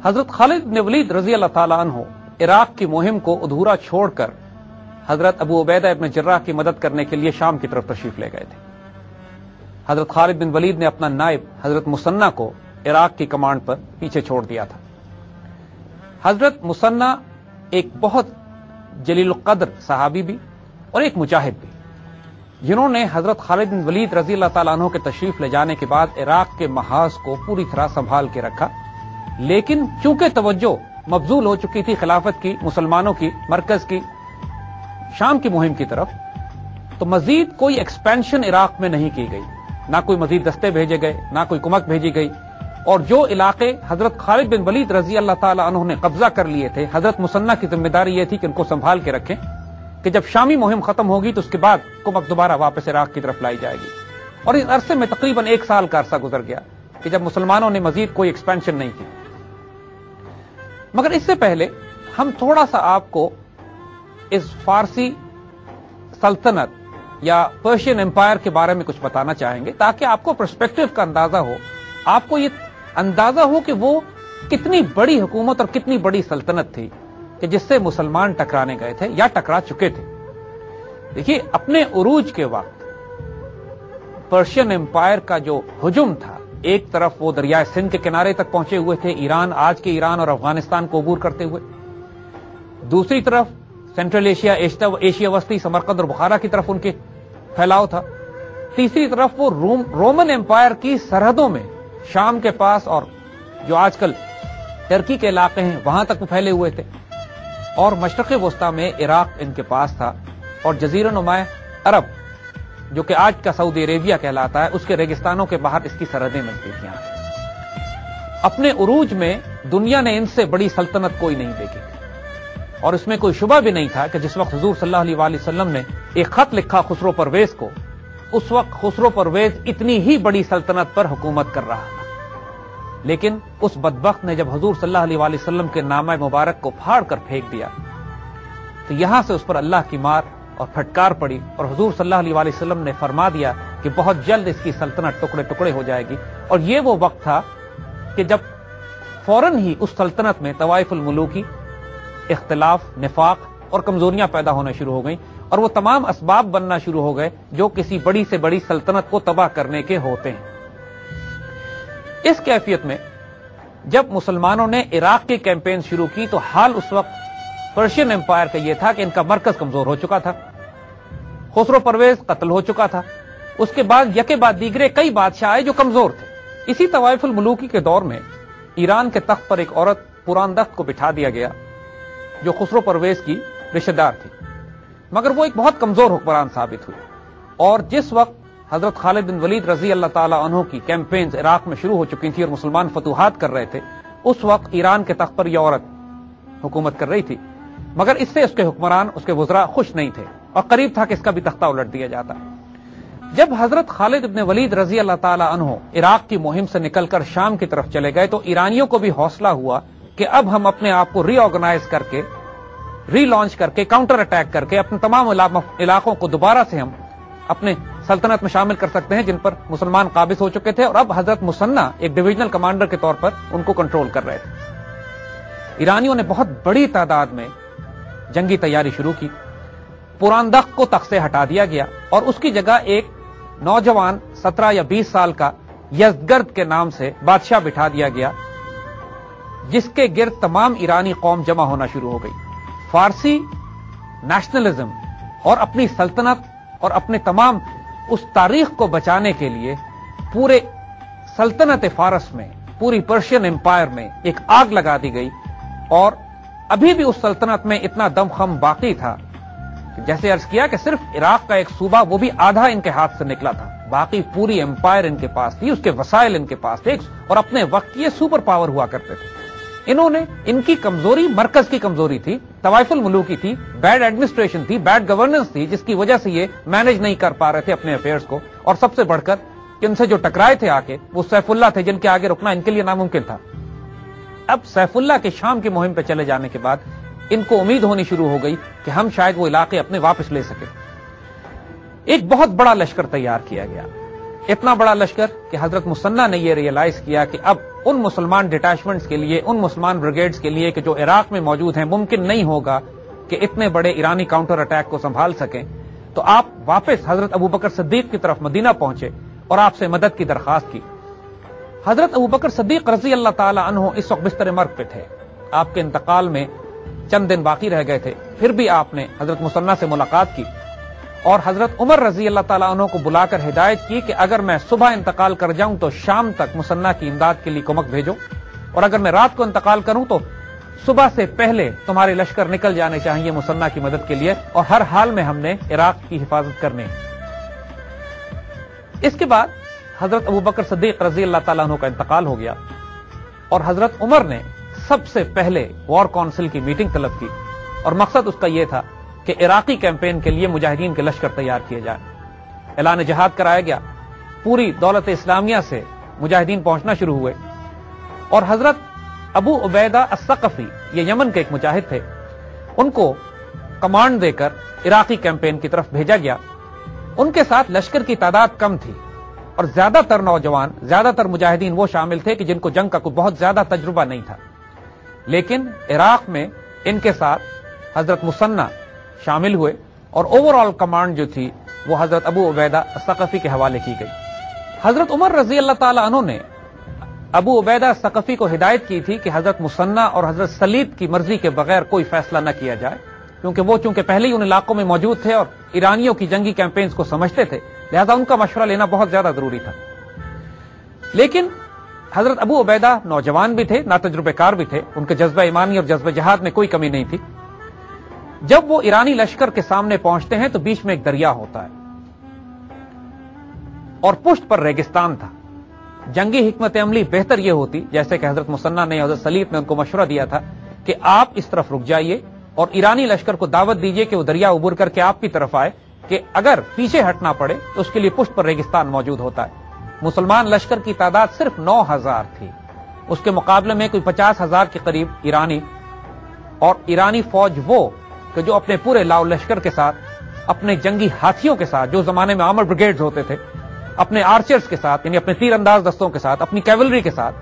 حضرت خالد بن ولید رضی اللہ تعالیٰ عنہ عراق کی مہم کو ادھورا چھوڑ کر حضرت ابو عبیدہ ابن جراح کی مدد کرنے کے لیے شام کی طرف تشریف لے گئے تھے۔ حضرت خالد بن ولید نے اپنا نائب حضرت مثنہ کو عراق کی کمانڈ پر پیچھے چھوڑ دیا تھا۔ حضرت مثنہ ایک بہت جلیل القدر صحابی بھی اور ایک مجاہد بھی، جنہوں نے حضرت خالد بن ولید رضی اللہ تعالیٰ عنہ کے تشریف لے جانے کے بعد عراق کے محاذ کو پوری طرح سنبھال کے رکھا، لیکن چونکہ توجہ مبذول ہو چکی تھی خلافت کی، مسلمانوں کی مرکز کی، شام کی مہم کی طرف، تو مزید کوئی ایکسپینشن عراق میں نہیں کی گئی، نہ کوئی مزید دستے بھیجے گئے، نہ کوئی کمک بھیجی گئی، اور جو علاقے حضرت خالد بن ولید رضی اللہ تعالی عنہ نے قبضہ کر لیے تھے، حضرت مثنہ کی ذمہ داری یہ تھی کہ ان کو سنبھال کے رکھیں کہ جب شامی مہم ختم ہوگی تو اس کے بعد کمک دوبارہ واپس عراق کی طرف لائی جائے گی۔ اور اس عرصے میں تقریباً 1 سال کا عرصہ گزر گیا کہ جب مسلمانوں نے مزید کوئی ایکسپینشن نہیں کی۔ مگر اس سے پہلے ہم تھوڑا سا آپ کو اس فارسی سلطنت یا پرشین امپائر کے بارے میں کچھ بتانا چاہیں گے، تاکہ آپ کو پرسپیکٹو کا اندازہ ہو، آپ کو یہ اندازہ ہو کہ وہ کتنی بڑی حکومت اور کتنی بڑی سلطنت تھی کہ جس سے مسلمان ٹکرانے گئے تھے یا ٹکرا چکے تھے۔ دیکھیے، اپنے عروج کے وقت پرشین امپائر کا جو ہجوم تھا، ایک طرف وہ دریائے سندھ کے کنارے تک پہنچے ہوئے تھے، ایران، آج کے ایران اور افغانستان کو عبور کرتے ہوئے، دوسری طرف سینٹرل ایشیا، ایشیا وسطی، سمرقند اور بخارا کی طرف ان کے پھیلاؤ تھا، تیسری طرف وہ رومن امپائر کی سرحدوں میں شام کے پاس اور جو آج کل ترکی کے علاقے ہیں وہاں تک وہ پھیلے ہوئے تھے، اور مشرق وسطی میں عراق ان کے پاس تھا، اور جزیرہ نما عرب جو کہ آج کا سعودی عربیہ کہلاتا ہے، اس کے ریگستانوں کے باہر اس کی سرحدیں ملتی تھیں۔ اپنے عروج میں دنیا نے ان سے بڑی سلطنت کوئی نہیں دیکھی، اور اس میں کوئی شبہ بھی نہیں تھا کہ جس وقت حضور صلی اللہ علیہ وسلم نے ایک خط لکھا خسرو پرویز کو، اس وقت خسرو پرویز اتنی ہی بڑی سلطنت پر حکومت کر رہا تھا، لیکن اس بدبخت نے جب حضور صلی اللہ علیہ وسلم کے نامہ مبارک کو پھاڑ کر پھینک دیا تو یہاں سے اس پر اللہ کی مار اور پھٹکار پڑی، اور حضور صلی اللہ علیہ وسلم نے فرما دیا کہ بہت جلد اس کی سلطنت ٹکڑے ٹکڑے ہو جائے گی۔ اور یہ وہ وقت تھا کہ جب فوراً ہی اس سلطنت میں طوائف الملوکی، اختلاف، نفاق اور کمزوریاں پیدا ہونا شروع ہو گئیں، اور وہ تمام اسباب بننا شروع ہو گئے جو کسی بڑی سے بڑی سلطنت کو تباہ کرنے کے ہوتے ہیں۔ اس کیفیت میں جب مسلمانوں نے عراق کی کیمپین شروع کی تو حال اس وقت پرشین امپائر کا یہ تھا کہ ان کا مرکز کمزور ہو چکا تھا، خسرو پرویز قتل ہو چکا تھا، اس کے بعد یکے بعد دیگرے کئی بادشاہ آئے جو کمزور تھے۔ اسی طوائف الملوکی کے دور میں ایران کے تخت پر ایک عورت پراندخت کو بٹھا دیا گیا جو خسرو پرویز کی رشتہ دار تھی، مگر وہ ایک بہت کمزور حکمران ثابت ہوئی، اور جس وقت حضرت خالد بن ولید رضی اللہ تعالی عنہ کی کیمپینز عراق میں شروع ہو چکی تھی اور مسلمان فتوحات کر رہے تھے، اس وقت ایران کے تخت پر یہ عورت حکومت کر رہی تھی، مگر اس سے اس کے حکمران، اس کے وزراء خوش نہیں تھے، اور قریب تھا کہ اس کا بھی تختہ الٹ دیا جاتا۔ جب حضرت خالد بن ولید رضی اللہ تعالی عنہ عراق کی مہم سے نکل کر شام کی طرف چلے گئے تو ایرانیوں کو بھی حوصلہ ہوا کہ اب ہم اپنے آپ کو ری آرگنائز کر کے، ری لانچ کر کے، کاؤنٹر اٹیک کر کے اپنے تمام علاقوں کو دوبارہ سے ہم اپنے سلطنت میں شامل کر سکتے ہیں جن پر مسلمان قابض ہو چکے تھے، اور اب حضرت مثنہ ایک ڈویژنل کمانڈر کے طور پر ان کو کنٹرول کر رہے تھے۔ ایرانیوں نے بہت بڑی تعداد میں جنگی تیاری شروع کی، پراندخت کو تخت سے ہٹا دیا گیا اور اس کی جگہ ایک نوجوان 17 یا 20 سال کا یزدگرد کے نام سے بادشاہ بٹھا دیا گیا، جس کے گرد تمام ایرانی قوم جمع ہونا شروع ہو گئی۔ فارسی نیشنلزم اور اپنی سلطنت اور اپنے تمام اس تاریخ کو بچانے کے لیے پورے سلطنت فارس میں، پوری پرشین امپائر میں ایک آگ لگا دی گئی، اور ابھی بھی اس سلطنت میں اتنا دم خم باقی تھا کہ جیسے عرض کیا کہ صرف عراق کا ایک صوبہ، وہ بھی آدھا ان کے ہاتھ سے نکلا تھا، باقی پوری امپائر ان کے پاس تھی، اس کے وسائل ان کے پاس تھے، اور اپنے وقت یہ سپر پاور ہوا کرتے تھے۔ انہوں نے، ان کی کمزوری مرکز کی کمزوری تھی، طوائف الملوکی تھی، بیڈ ایڈمنسٹریشن تھی، بیڈ گورننس تھی، جس کی وجہ سے یہ مینج نہیں کر پا رہے تھے اپنے افیئرز کو، اور سب سے بڑھ کر کہ ان سے جو ٹکرائے تھے آ کے وہ سیف اللہ تھے جن کے آگے رکنا ان کے لیے ناممکن تھا۔ اب سیف اللہ کے شام کی مہم پہ چلے جانے کے بعد ان کو امید ہونی شروع ہو گئی کہ ہم شاید وہ علاقے اپنے واپس لے سکیں۔ ایک بہت بڑا لشکر تیار کیا گیا، اتنا بڑا لشکر کہ حضرت مثنہ نے یہ ریئلائز کیا کہ اب ان مسلمان ڈٹیچمنٹس کے لیے، ان مسلمان بریگیڈز کے لیے کہ جو عراق میں موجود ہیں، ممکن نہیں ہوگا کہ اتنے بڑے ایرانی کاؤنٹر اٹیک کو سنبھال سکیں، تو آپ واپس حضرت ابوبکر صدیق کی طرف مدینہ پہنچے اور آپ سے مدد کی درخواست کی۔ حضرت ابوبکر صدیق رضی اللہ تعالی عنہ اس وقت بستر مرگ پہ تھے، آپ کے انتقال میں چند دن باقی رہ گئے تھے، پھر بھی آپ نے حضرت مثنیٰ سے ملاقات کی اور حضرت عمر رضی اللہ تعالیٰ عنہ کو بلا کر ہدایت کی کہ اگر میں صبح انتقال کر جاؤں تو شام تک مثنیٰ کی امداد کے لیے کمک بھیجو، اور اگر میں رات کو انتقال کروں تو صبح سے پہلے تمہارے لشکر نکل جانے چاہیے مثنیٰ کی مدد کے لیے، اور ہر حال میں ہم نے عراق کی حفاظت کرنی ہے۔ اس کے بعد حضرت ابوبکر صدیق رضی اللہ تعالیٰ عنہ کا انتقال ہو گیا اور حضرت عمر نے سب سے پہلے وار کونسل کی میٹنگ طلب کی، اور مقصد اس کا یہ تھا کہ عراقی کیمپین کے لیے مجاہدین کے لشکر تیار کیے جائیں۔ اعلان جہاد کرایا گیا، پوری دولت اسلامیہ سے مجاہدین پہنچنا شروع ہوئے، اور حضرت ابو عبیدہ الثقفی، یہ یمن کے ایک مجاہد تھے، ان کو کمانڈ دے کر عراقی کیمپین کی طرف بھیجا گیا۔ ان کے ساتھ لشکر کی تعداد کم تھی اور زیادہ تر نوجوان، زیادہ تر مجاہدین وہ شامل تھے کہ جن کو جنگ کا کوئی بہت زیادہ تجربہ نہیں تھا، لیکن عراق میں ان کے ساتھ حضرت مثنیٰ شامل ہوئے اور اوور آل کمانڈ جو تھی وہ حضرت ابو عبیدہ الثقفی کے حوالے کی گئی۔ حضرت عمر رضی اللہ تعالی عنہ نے ابو عبیدہ الثقفی کو ہدایت کی تھی کہ حضرت مثنیٰ اور حضرت سلیط کی مرضی کے بغیر کوئی فیصلہ نہ کیا جائے، کیونکہ وہ چونکہ پہلے ہی ان علاقوں میں موجود تھے اور ایرانیوں کی جنگی کیمپینز کو سمجھتے تھے، لہذا ان کا مشورہ لینا بہت زیادہ ضروری تھا۔ لیکن حضرت ابو عبیدہ نوجوان بھی تھے، ناتجربہ کار بھی تھے، ان کے جذبہ ایمانی اور جذبہ جہاد میں کوئی کمی نہیں تھی۔ جب وہ ایرانی لشکر کے سامنے پہنچتے ہیں تو بیچ میں ایک دریا ہوتا ہے اور پشت پر ریگستان تھا۔ جنگی حکمت عملی بہتر یہ ہوتی، جیسے کہ حضرت مثنیٰ نے، حضرت سلیط نے ان کو مشورہ دیا تھا کہ آپ اس طرف رک جائیے اور ایرانی لشکر کو دعوت دیجئے کہ وہ دریا عبور کر کے آپ کی طرف آئے، کہ اگر پیچھے ہٹنا پڑے تو اس کے لیے پشت پر ریگستان موجود ہوتا ہے۔ مسلمان لشکر کی تعداد صرف 9,000 تھی، اس کے مقابلے میں کوئی 50,000 کے قریب ایرانی، اور ایرانی فوج وہ کہ جو اپنے پورے لاؤ لشکر کے ساتھ، اپنے جنگی ہاتھیوں کے ساتھ، جو زمانے میں آرمر بریگیڈز ہوتے تھے، اپنے آرچرز کے ساتھ یعنی اپنے تیر انداز دستوں کے ساتھ، اپنی کیولری کے ساتھ،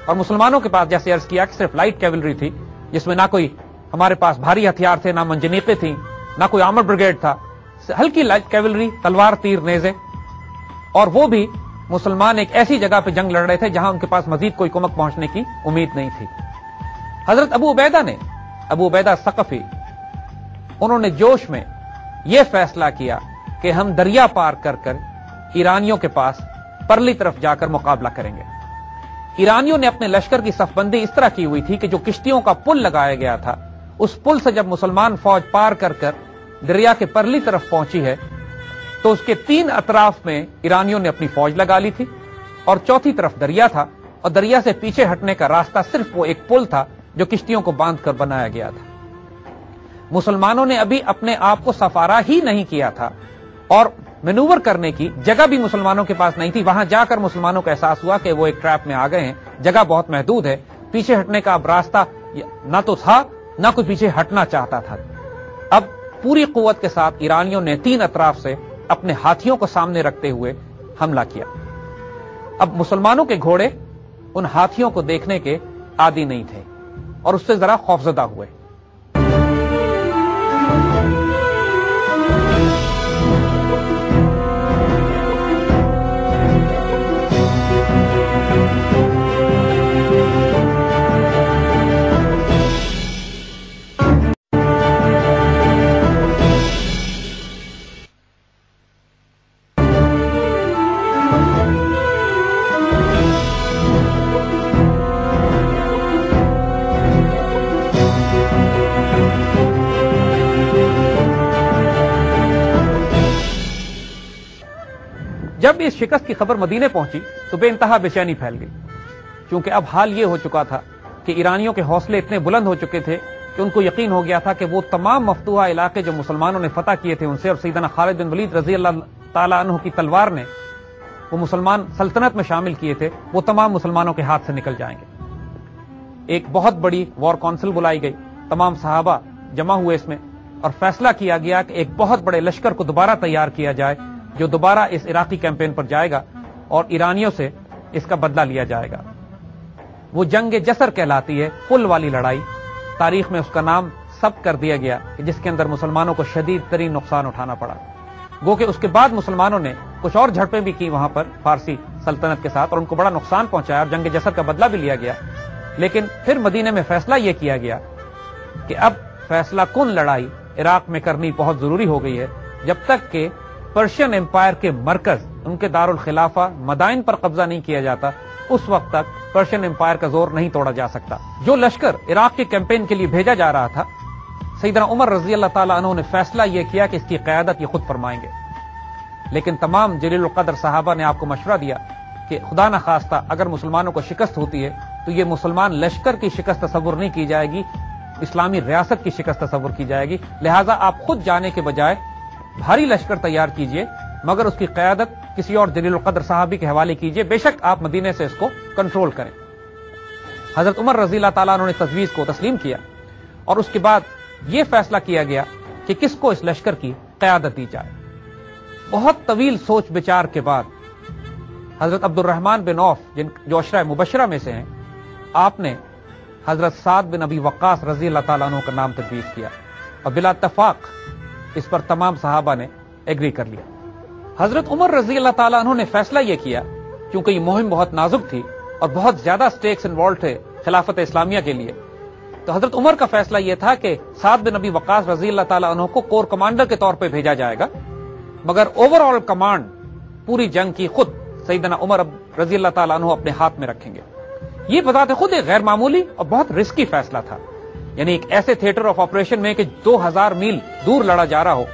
اور مسلمانوں کے پاس جیسے عرض کیا کہ صرف لائٹ کیولری تھی، جس میں نہ کوئی ہمارے پاس بھاری ہتھیار تھے، نہ منجنیقیں تھیں، نہ کوئی آرمر بریگیڈ تھا، ہلکی لائٹ کیولری، تلوار، تیر، نیزے، اور وہ بھی مسلمان ایک ایسی جگہ پہ جنگ لڑ رہے تھے جہاں ان کے پاس مزید کوئی کمک پہنچنے کی امید نہیں تھی۔ حضرت ابو عبیدہ الثقفی، انہوں نے جوش میں یہ فیصلہ کیا کہ ہم دریا پار کر کر ایرانیوں کے پاس پرلی طرف جا کر مقابلہ کریں گے۔ ایرانیوں نے اپنے لشکر کی صف بندی اس طرح کی ہوئی تھی کہ جو کشتیوں کا پل لگایا گیا تھا، اس پل سے جب مسلمان فوج پار کر کر دریا کے پرلی طرف پہنچی ہے تو اس کے 3 اطراف میں ایرانیوں نے اپنی فوج لگا لی تھی، اور چوتھی طرف دریا تھا، اور دریا سے پیچھے ہٹنے کا راستہ صرف وہ ایک پل تھا جو کشتیوں کو باندھ کر بنایا گیا تھا۔ مسلمانوں نے ابھی اپنے آپ کو سفارا ہی نہیں کیا تھا، اور مینوور کرنے کی جگہ بھی مسلمانوں کے پاس نہیں تھی۔ وہاں جا کر مسلمانوں کو احساس ہوا کہ وہ ایک ٹریپ میں آ گئے ہیں، جگہ بہت محدود ہے، پیچھے ہٹنے کا اب راستہ نہ تو تھا، نہ کوئی پیچھے ہٹنا چاہتا تھا۔ اب پوری قوت کے ساتھ ایرانیوں نے 3 اطراف سے اپنے ہاتھیوں کو سامنے رکھتے ہوئے حملہ کیا۔ اب مسلمانوں کے گھوڑے ان ہاتھیوں کو دیکھنے کے عادی نہیں تھے اور اس سے ذرا خوفزدہ ہوئے۔ جب اس شکست کی خبر مدینے پہنچی تو بے انتہا بے چینی پھیل گئی، کیونکہ اب حال یہ ہو چکا تھا کہ ایرانیوں کے حوصلے اتنے بلند ہو چکے تھے کہ ان کو یقین ہو گیا تھا کہ وہ تمام مفتوحہ علاقے جو مسلمانوں نے فتح کیے تھے ان سے، اور سیدنا خالد بن ولید رضی اللہ تعالیٰ عنہ کی تلوار نے وہ مسلمان سلطنت میں شامل کیے تھے، وہ تمام مسلمانوں کے ہاتھ سے نکل جائیں گے۔ ایک بہت بڑی وار کونسل بلائی گئی، تمام صحابہ جمع ہوئے اس میں، اور فیصلہ کیا گیا کہ ایک بہت بڑے لشکر کو دوبارہ تیار کیا جائے جو دوبارہ اس عراقی کیمپین پر جائے گا اور ایرانیوں سے اس کا بدلہ لیا جائے گا۔ وہ جنگ جسر کہلاتی ہے، پل والی لڑائی. تاریخ میں اس کا نام ثبت کر دیا گیا کہ جس کے اندر مسلمانوں کو شدید ترین نقصان اٹھانا پڑا. گو کہ اس کے بعد مسلمانوں نے کچھ اور جھڑپیں بھی کی وہاں پر فارسی سلطنت کے ساتھ اور ان کو بڑا نقصان پہنچایا اور جنگ جسر کا بدلہ بھی لیا گیا. لیکن پھر مدینے میں فیصلہ یہ کیا گیا کہ اب فیصلہ کن لڑائی عراق میں کرنی بہت ضروری ہو گئی ہے، جب تک کہ پرشین امپائر کے مرکز ان کے دارالخلافہ مدائن پر قبضہ نہیں کیا جاتا، اس وقت تک پرشین امپائر کا زور نہیں توڑا جا سکتا. جو لشکر عراق کے کیمپین کے لیے بھیجا جا رہا تھا، سیدنا عمر رضی اللہ تعالیٰ عنہ نے فیصلہ یہ کیا کہ اس کی قیادت یہ خود فرمائیں گے. لیکن تمام جلیل القدر صحابہ نے آپ کو مشورہ دیا کہ خدا نہ خواستہ اگر مسلمانوں کو شکست ہوتی ہے تو یہ مسلمان لشکر کی شکست تصور نہیں کی جائے گی، اسلامی ریاست کی شکست تصور کی جائے گی. لہٰذا آپ خود جانے کے بجائے بھاری لشکر تیار کیجئے، مگر اس کی قیادت کسی اور جلیل القدر صحابی کے حوالے کیجئے، بے شک آپ مدینے سے اس کو کنٹرول کریں. حضرت عمر رضی اللہ تعالیٰ عنہ نے تجویز کو تسلیم کیا اور اس کے بعد یہ فیصلہ کیا گیا کہ کس کو اس لشکر کی قیادت دی جائے. بہت طویل سوچ بچار کے بعد حضرت عبد الرحمن بن عوف جو عشرہ مبشرہ میں سے ہیں، آپ نے حضرت سعد بن ابی وقاص رضی اللہ تعالیٰ عنہ کا نام تجویز کیا اور بلا اتفاق اس پر تمام صحابہ نے ایگری کر لیا. حضرت عمر رضی اللہ تعالیٰ عنہ نے فیصلہ یہ کیا، کیونکہ یہ مہم بہت نازک تھی اور بہت زیادہ سٹیکس انوالو تھے خلافت اسلامیہ کے لیے، تو حضرت عمر کا فیصلہ یہ تھا کہ سعد بن ابی وقاص رضی اللہ تعالیٰ عنہ کو کور کمانڈر کے طور پہ بھیجا جائے گا، مگر اوور آل کمانڈ پوری جنگ کی خود سیدنا عمر رضی اللہ تعالیٰ عنہ اپنے ہاتھ میں رکھیں گے. یہ بذات خود ایک غیر معمولی اور بہت رسکی فیصلہ تھا. یعنی ایک ایسے تھیٹر آف آپریشن میں کہ 2000 میل دور لڑا جا رہا ہو،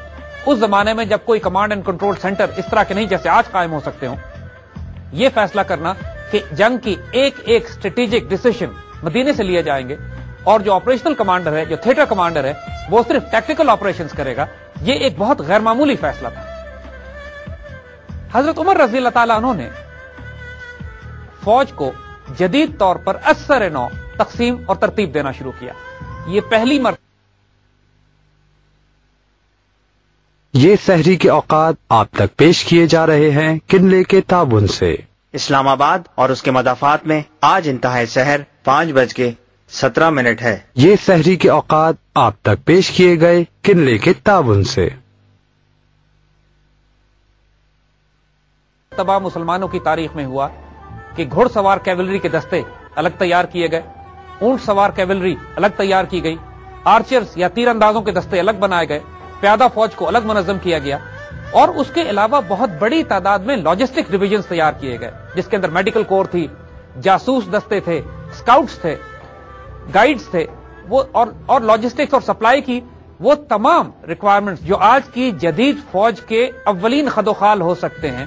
اس زمانے میں جب کوئی کمانڈ اینڈ کنٹرول سینٹر اس طرح کے نہیں جیسے آج قائم ہو سکتے ہوں، یہ فیصلہ کرنا کہ جنگ کی ایک ایک اسٹریٹجک ڈیسیشن مدینے سے لیے جائیں گے اور جو آپریشنل کمانڈر ہے، جو تھیٹر کمانڈر ہے، وہ صرف ٹیکٹیکل آپریشنز کرے گا، یہ ایک بہت غیر معمولی فیصلہ تھا. حضرت عمر رضی اللہ تعالیٰ عنہ نے فوج کو جدید طور پر اثر نو تقسیم اور ترتیب دینا شروع کیا. یہ پہلی مرتبہ یہ سحری کے اوقات آپ تک پیش کیے جا رہے ہیں کنلے کے تعاون سے. اسلام آباد اور اس کے مضافات میں آج انتہائی سحر 5:17 ہے. یہ سحری کے اوقات آپ تک پیش کیے گئے کنلے کے تعاون سے. تمام مسلمانوں کی تاریخ میں ہوا کہ گھڑ سوار کیولری کے دستے الگ تیار کیے گئے، اونٹ سوار کیولری الگ تیار کی گئی، آرچرز یا تیر اندازوں کے دستے الگ بنائے گئے، پیادہ فوج کو الگ منظم کیا گیا، اور اس کے علاوہ بہت بڑی تعداد میں لاجسٹک ڈویژنز تیار کیے گئے جس کے اندر میڈیکل کور تھی، جاسوس دستے تھے، اسکاؤٹس تھے، گائیڈز تھے، وہ اور لاجسٹکس اور سپلائی کی وہ تمام ریکوائرمنٹس جو آج کی جدید فوج کے اولین خد و خال ہو سکتے ہیں،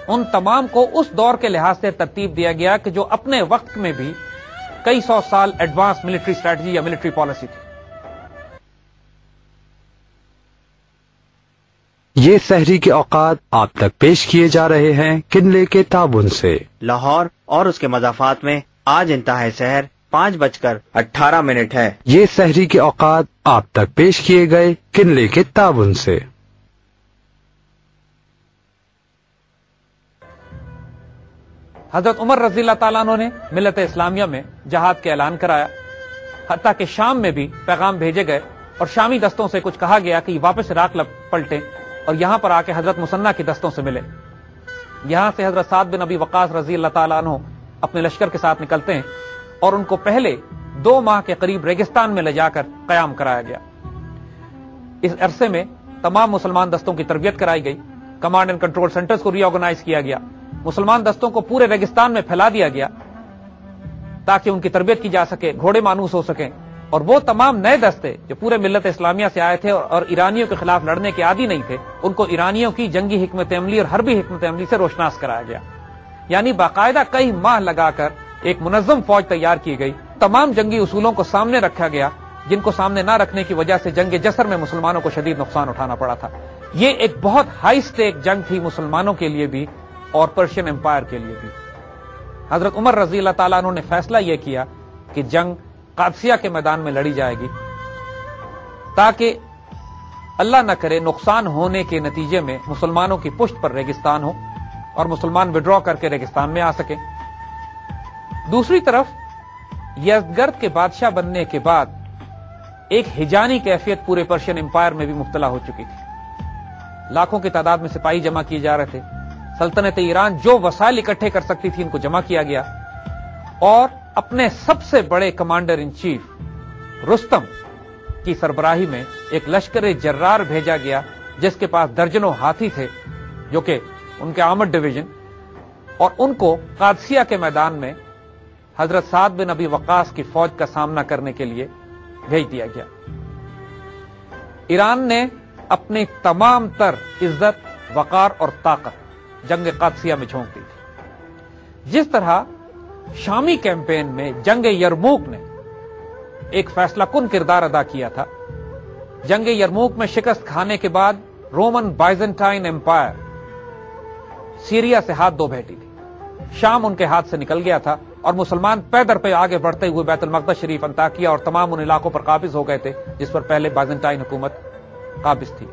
ان تمام کو اس دور کے لحاظ سے ترتیب دیا گیا کہ جو اپنے وقت میں بھی کئی سو سال ایڈوانس ملٹری اسٹریٹجی یا ملٹری پالیسی تھی. یہ سحری کے اوقات آپ تک پیش کیے جا رہے ہیں کنلے کے تعاون سے. لاہور اور اس کے مضافات میں آج انتہائی سحر 5:18 ہے. یہ سحری کے اوقات آپ تک پیش کیے گئے کنلے کے تعاون سے. حضرت عمر رضی اللہ تعالیٰ عنہ نے ملت اسلامیہ میں جہاد کا اعلان کرایا، حتیٰ کہ شام میں بھی پیغام بھیجے گئے اور شامی دستوں سے کچھ کہا گیا کہ واپس عراق پلٹیں اور یہاں پر آ کے حضرت مسنہ کی دستوں سے ملے. یہاں سے حضرت سعد بن ابی وقاص رضی اللہ تعالیٰ عنہ اپنے لشکر کے ساتھ نکلتے ہیں اور ان کو پہلے 2 ماہ کے قریب ریگستان میں لے جا کر قیام کرایا گیا. اس عرصے میں تمام مسلمان دستوں کی تربیت کرائی گئی، کمانڈ اینڈ کنٹرول سینٹرز کو ری آرگنائز کیا گیا، مسلمان دستوں کو پورے ریگستان میں پھیلا دیا گیا تاکہ ان کی تربیت کی جا سکے، گھوڑے مانوس ہو سکیں، اور وہ تمام نئے دستے جو پورے ملت اسلامیہ سے آئے تھے اور ایرانیوں کے خلاف لڑنے کے عادی نہیں تھے، ان کو ایرانیوں کی جنگی حکمت عملی اور حربی حکمت عملی سے روشناس کرایا گیا. یعنی باقاعدہ کئی ماہ لگا کر ایک منظم فوج تیار کی گئی، تمام جنگی اصولوں کو سامنے رکھا گیا جن کو سامنے نہ رکھنے کی وجہ سے جنگ جسر میں مسلمانوں کو شدید نقصان اٹھانا پڑا تھا. یہ ایک بہت ہائی سٹیک جنگ تھی مسلمانوں کے لیے بھی اور پرشین امپائر کے لیے بھی. حضرت عمر رضی اللہ تعالیٰ عنہ نے فیصلہ یہ کیا کہ جنگ قادسیہ کے میدان میں لڑی جائے گی تاکہ اللہ نہ کرے نقصان ہونے کے نتیجے میں مسلمانوں کی پشت پر ریگستان ہو اور مسلمان وڈرا کر کے ریگستان میں آ سکیں. دوسری طرف یزدگرد کے بادشاہ بننے کے بعد ایک ہجانی کیفیت پورے پرشین امپائر میں بھی مبتلا ہو چکی تھی. لاکھوں کی تعداد میں سپاہی جمع کیے جا رہے تھے. سلطنت ایران جو وسائل اکٹھے کر سکتی تھی ان کو جمع کیا گیا اور اپنے سب سے بڑے کمانڈر ان چیف رستم کی سربراہی میں ایک لشکر جرار بھیجا گیا جس کے پاس درجنوں ہاتھی تھے جو کہ ان کے آرمڈ ڈویژن، اور ان کو قادسیہ کے میدان میں حضرت سعد بن ابی وقاص کی فوج کا سامنا کرنے کے لیے بھیج دیا گیا. ایران نے اپنی تمام تر عزت، وقار اور طاقت جنگ قادسیہ میں جھونک دی تھی. جس طرح شامی کیمپین میں جنگ یرموک نے ایک فیصلہ کن کردار ادا کیا تھا. جنگ یرموک میں شکست کھانے کے بعد رومن بائزنٹائن امپائر سیریا سے ہاتھ دھو بیٹھی تھی. شام ان کے ہاتھ سے نکل گیا تھا اور مسلمان پیدر پہ آگے بڑھتے ہوئے بیت المقدس شریف، انطاکیہ اور تمام ان علاقوں پر قابض ہو گئے تھے جس پر پہلے بائزنٹائن حکومت قابض تھی.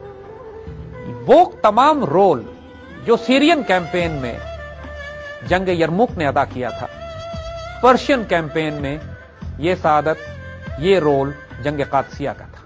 وہ تمام رول جو سیرین کیمپین میں جنگ یرموک نے ادا کیا تھا، پرشین کیمپین میں یہ سعادت، یہ رول جنگ قادسیہ کا تھا.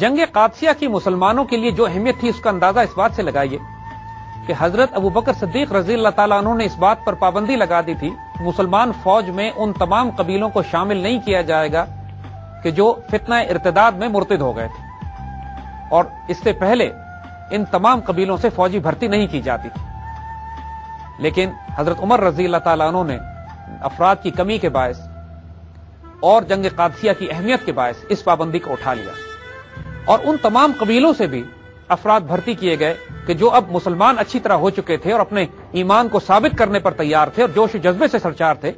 جنگ قادسیہ کی مسلمانوں کے لیے جو اہمیت تھی اس کا اندازہ اس بات سے لگائیے کہ حضرت ابو بکر صدیق رضی اللہ تعالیٰ عنہ نے اس بات پر پابندی لگا دی تھی مسلمان فوج میں ان تمام قبیلوں کو شامل نہیں کیا جائے گا کہ جو فتنہ ارتداد میں مرتد ہو گئے تھے، اور اس سے پہلے ان تمام قبیلوں سے فوجی بھرتی نہیں کی جاتی تھی. لیکن حضرت عمر رضی اللہ تعالیٰ عنہ نے افراد کی کمی کے باعث اور جنگ قادسیہ کی اہمیت کے باعث اس پابندی کو اٹھا لیا اور ان تمام قبیلوں سے بھی افراد بھرتی کیے گئے کہ جو اب مسلمان اچھی طرح ہو چکے تھے اور اپنے ایمان کو ثابت کرنے پر تیار تھے اور جوش و جذبے سے سرشار تھے.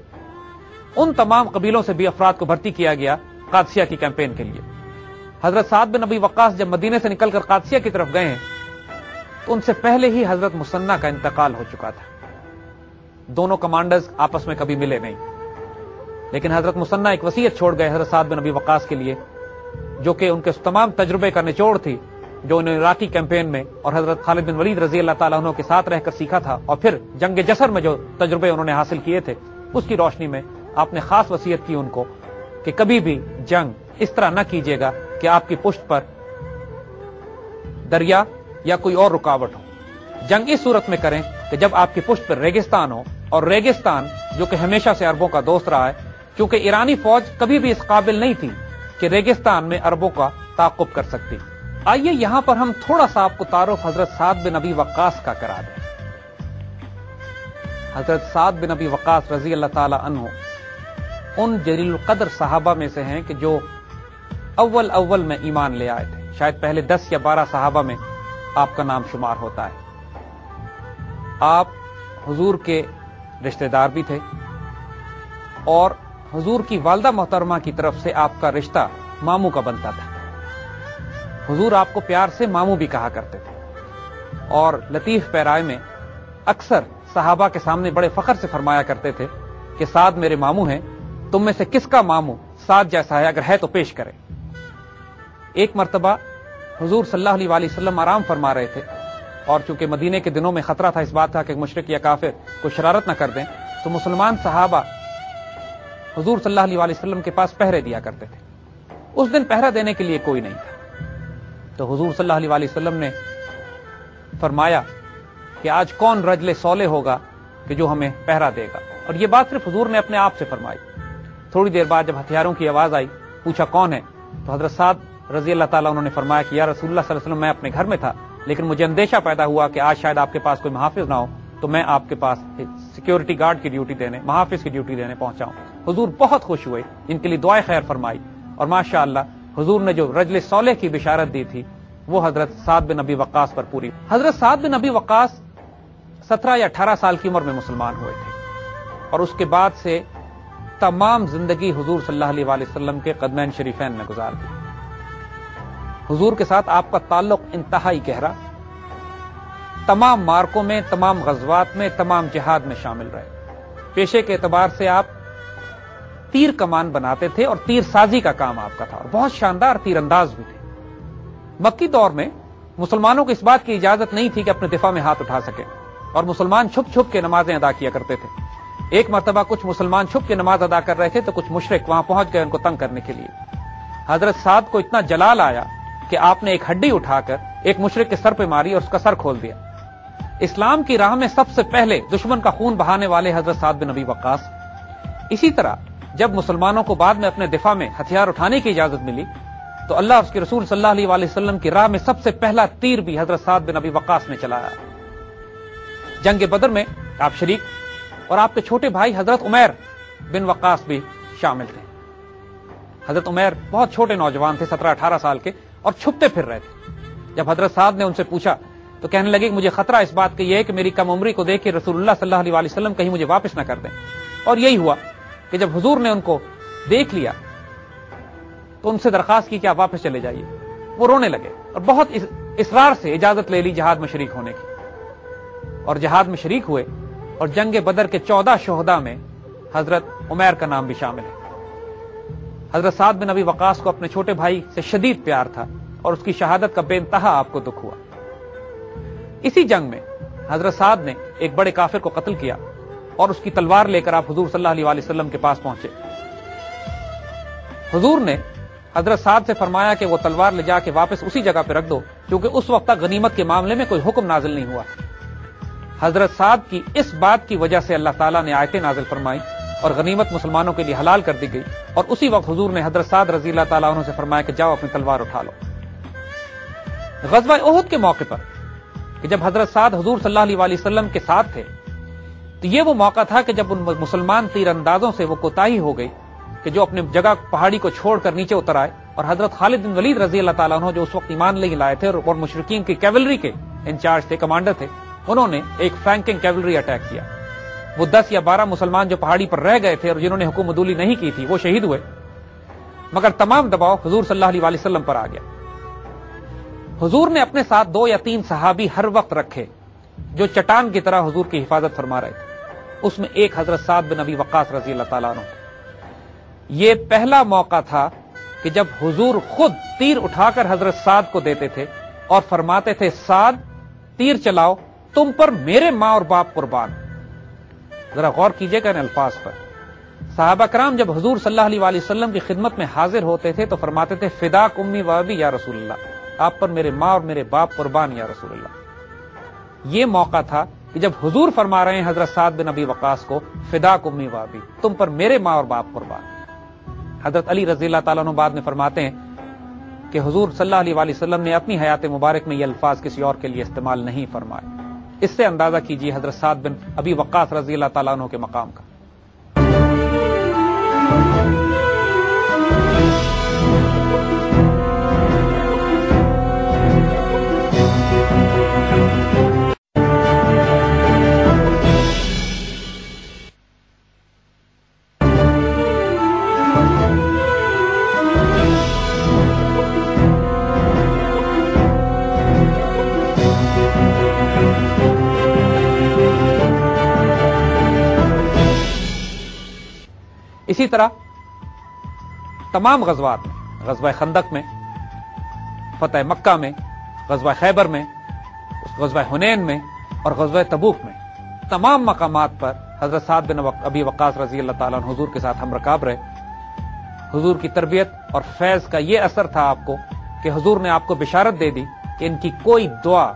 ان تمام قبیلوں سے بھی افراد کو بھرتی کیا گیا قادسیہ کی کیمپین کے لیے. حضرت سعد بن ابی وقاص جب مدینے سے نکل کر قادسیہ کی طرف گئے ہیں تو ان سے پہلے ہی حضرت مثنہ کا انتقال ہو چکا تھا. دونوں کمانڈرز آپس میں کبھی ملے نہیں، لیکن حضرت مثنہ ایک وصیت چھوڑ گئے حضرت سعد بن ابی وقاص کے لیے جو کہ ان کے تمام تجربے کا نچوڑ تھی جو انہوں نے عراقی کیمپین میں اور حضرت خالد بن ولید رضی اللہ تعالیٰ عنہ کے ساتھ رہ کر سیکھا تھا، اور پھر جنگ جسر میں جو تجربے انہوں نے حاصل کیے تھے اس کی روشنی میں آپ نے خاص وصیت کی ان کو کہ کبھی بھی جنگ اس طرح نہ کیجیے گا کہ آپ کی پشت پر دریا یا کوئی اور رکاوٹ ہو. جنگ اس صورت میں کریں کہ جب آپ کی پشت پر ریگستان ہو، اور ریگستان جو کہ ہمیشہ سے عربوں کا دوست رہا ہے، کیونکہ ایرانی فوج کبھی بھی اس قابل نہیں تھی کہ ریگستان میں عربوں کا تعاقب کر سکتی. آئیے یہاں پر ہم تھوڑا سا آپ کو تعارف حضرت سعد بن ابی وقاص کا کرا دیں. حضرت سعد بن ابی وقاص رضی اللہ تعالی عنہ ان جلیل القدر صحابہ میں سے ہیں کہ جو اول میں ایمان لے آئے تھے. شاید پہلے 10 یا 12 صحابہ میں آپ کا نام شمار ہوتا ہے. آپ حضور کے رشتہ دار بھی تھے اور حضور کی والدہ محترمہ کی طرف سے آپ کا رشتہ ماموں کا بنتا تھا. حضور آپ کو پیار سے ماموں بھی کہا کرتے تھے اور لطیف پیرائے میں اکثر صحابہ کے سامنے بڑے فخر سے فرمایا کرتے تھے کہ سعد میرے ماموں ہیں، تم میں سے کس کا ماموں سعد جیسا ہے، اگر ہے تو پیش کرے. ایک مرتبہ حضور صلی اللہ علیہ وآلہ وسلم آرام فرما رہے تھے اور چونکہ مدینے کے دنوں میں خطرہ تھا اس بات کا کہ مشرک یا کافر کوئی شرارت نہ کر دیں، تو مسلمان صحابہ حضور صلی اللہ علیہ وآلہ وسلم کے پاس پہرے دیا کرتے تھے. اس دن پہرا دینے کے لیے کوئی نہیں تھا تو حضور صلی اللہ علیہ وآلہ وسلم نے فرمایا کہ آج کون رجل صالح ہوگا کہ جو ہمیں پہرا دے گا. اور یہ بات صرف حضور نے اپنے آپ سے فرمائی. تھوڑی دیر بعد جب ہتھیاروں کی آواز آئی، پوچھا کون ہے، تو حضرت سعد رضی اللہ تعالیٰ انہوں نے فرمایا کہ یا رسول اللہ صلی اللہ علیہ وسلم میں اپنے گھر میں تھا لیکن مجھے اندیشہ پیدا ہوا کہ آج شاید آپ کے پاس کوئی محافظ نہ ہو تو میں آپ کے پاس سیکیورٹی گارڈ کی ڈیوٹی دینے، محافظ کی ڈیوٹی دینے پہنچا ہوں. حضور بہت خوش ہوئے، ان کے لیے دعائیں خیر فرمائی اور ماشاءاللہ حضور نے جو رجل صالح کی بشارت دی تھی وہ حضرت سعد بن ابی وقاص پر پوری. حضرت سعد بن ابی وقاص 17 یا 18 سال کی عمر میں مسلمان ہوئے تھے، اور اس کے بعد سے تمام زندگی حضور صلی اللہ علیہ وآلہ وسلم کے قدمین شریفین میں گزار دی۔ حضور کے ساتھ آپ کا تعلق انتہائی گہرا، تمام مارکوں میں، تمام غزوات میں، تمام جہاد میں شامل رہے۔ پیشے کے اعتبار سے آپ تیر کمان بناتے تھے اور تیر سازی کا کام آپ کا تھا، اور بہت شاندار تیر انداز بھی تھے۔ مکی دور میں مسلمانوں کو اس بات کی اجازت نہیں تھی کہ اپنے دفاع میں ہاتھ اٹھا سکیں، اور مسلمان چھپ چھپ کے نمازیں ادا کیا کرتے تھے۔ ایک مرتبہ کچھ مسلمان چھپ کے نماز ادا کر رہے تھے تو کچھ مشرک وہاں پہنچ گئے ان کو تنگ کرنے کے لیے۔ حضرت سعد کو اتنا جلال آیا کہ آپ نے ایک ہڈی اٹھا کر ایک مشرک کے سر پہ ماری اور اس کا سر کھول دیا۔ اسلام کی راہ میں سب سے پہلے دشمن کا خون بہانے والے حضرت سعد بن ابی وقاص۔ اسی طرح جب مسلمانوں کو بعد میں اپنے دفاع میں ہتھیار اٹھانے کی اجازت ملی تو اللہ اور اس کے رسول صلی اللہ علیہ وآلہ وسلم کی راہ میں سب سے پہلا تیر بھی حضرت سعد بن ابی وقاص نے چلایا۔ جنگ بدر میں آپ شریک، اور آپ کے چھوٹے بھائی حضرت عمیر بن وقاص بھی شامل تھے۔ حضرت عمیر بہت چھوٹے نوجوان تھے، 17-18 سال کے، اور چھپتے پھر رہے تھے۔ جب حضرت سعد نے ان سے پوچھا تو کہنے لگے کہ مجھے خطرہ اس بات کا یہ ہے کہ میری کم عمری کو دیکھ کے رسول اللہ صلی اللہ علیہ وآلہ وسلم کہیں مجھے واپس نہ کر دیں۔ اور یہی ہوا کہ جب حضور نے ان کو دیکھ لیا تو ان سے درخواست کی کہ آپ واپس چلے جائیے۔ وہ رونے لگے اور بہت اصرار سے اجازت لے لی جہاد میں شریک ہونے کی، اور جہاد میں شریک ہوئے، اور جنگ بدر کے 14 شہداء میں حضرت عمیر کا نام بھی شامل ہے۔ حضرت سعد بن ابی وقاص کو اپنے چھوٹے بھائی سے شدید پیار تھا، اور اس کی شہادت کا بے انتہا آپ کو دکھ ہوا۔ اسی جنگ میں حضرت سعد نے ایک بڑے کافر کو قتل کیا، اور اس کی تلوار لے کر آپ حضور صلی اللہ علیہ وآلہ وسلم کے پاس پہنچے۔ حضور نے حضرت سعد سے فرمایا کہ وہ تلوار لے جا کے واپس اسی جگہ پہ رکھ دو، کیونکہ اس وقت تک غنیمت کے معاملے میں کوئی حکم نازل نہیں ہوا۔ حضرت سعد کی اس بات کی وجہ سے اللہ تعالیٰ نے آیتیں نازل فرمائی اور غنیمت مسلمانوں کے لیے حلال کر دی گئی، اور اسی وقت حضور نے حضرت سعد رضی اللہ تعالیٰ عنہ سے فرمایا کہ جاؤ اپنی تلوار اٹھا لو۔ غزوہ احد کے موقع پر کہ جب حضرت سعد حضور صلی اللہ علیہ وآلہ وسلم کے ساتھ تھے تو یہ وہ موقع تھا کہ جب ان مسلمان تیر اندازوں سے وہ کوتاہی ہو گئی کہ جو اپنے جگہ پہاڑی کو چھوڑ کر نیچے اتر آئے، اور حضرت خالد بن ولید رضی اللہ تعالیٰ عنہ جو اس وقت ایمان نہیں لائے تھے اور مشرکین کی کیولری کے انچارج تھے، کمانڈر تھے، انہوں نے ایک فرینکنگ کیولری اٹیک کیا۔ وہ 10 یا 12 مسلمان جو پہاڑی پر رہ گئے تھے اور جنہوں نے حکم عدولی نہیں کی تھی وہ شہید ہوئے، مگر تمام دباؤ حضور صلی اللہ علیہ وآلہ وسلم پر آ گیا۔ حضور نے اپنے ساتھ 2 یا 3 صحابی ہر وقت رکھے جو چٹان کی طرح حضور کی حفاظت فرما رہے تھے۔ اس میں ایک حضرت سعد بن ابی وقاص رضی اللہ تعالیٰ عنہ۔ یہ پہلا موقع تھا کہ جب حضور خود تیر اٹھا کر حضرت سعد کو دیتے تھے اور فرماتے تھے سعد تیر چلاؤ، تم پر میرے ماں اور باپ قربان۔ ذرا غور کیجئے گا ان الفاظ پر۔ صحابہ کرام جب حضور صلی اللہ علیہ وآلہ وسلم کی خدمت میں حاضر ہوتے تھے تو فرماتے تھے فداک امی و ابی یا رسول اللہ، آپ پر میرے ماں اور میرے باپ قربان یا رسول اللہ۔ یہ موقع تھا کہ جب حضور فرما رہے ہیں حضرت سعد بن ابی وقاص کو فداک امی و ابی، تم پر میرے ماں اور باپ قربان۔ حضرت علی رضی اللہ تعالیٰ عنہ بعد میں فرماتے ہیں کہ حضور صلی اللہ علیہ وآلہ وسلم نے اپنی حیات مبارک میں یہ الفاظ کسی اور کے لیے استعمال نہیں فرمائے۔ اس سے اندازہ کیجیے حضرت سعد بن ابی وقاص رضی اللہ تعالیٰ عنہ کے مقام کا۔ اسی طرح تمام غزوات میں، غزوہ خندق میں، فتح مکہ میں، غزوہ خیبر میں، غزوہ حنین میں اور غزوہ تبوک میں، تمام مقامات پر حضرت سعد بن ابی وقاص رضی اللہ تعالیٰ عنہ حضور کے ساتھ ہم رکاب رہے۔ حضور کی تربیت اور فیض کا یہ اثر تھا آپ کو کہ حضور نے آپ کو بشارت دے دی کہ ان کی کوئی دعا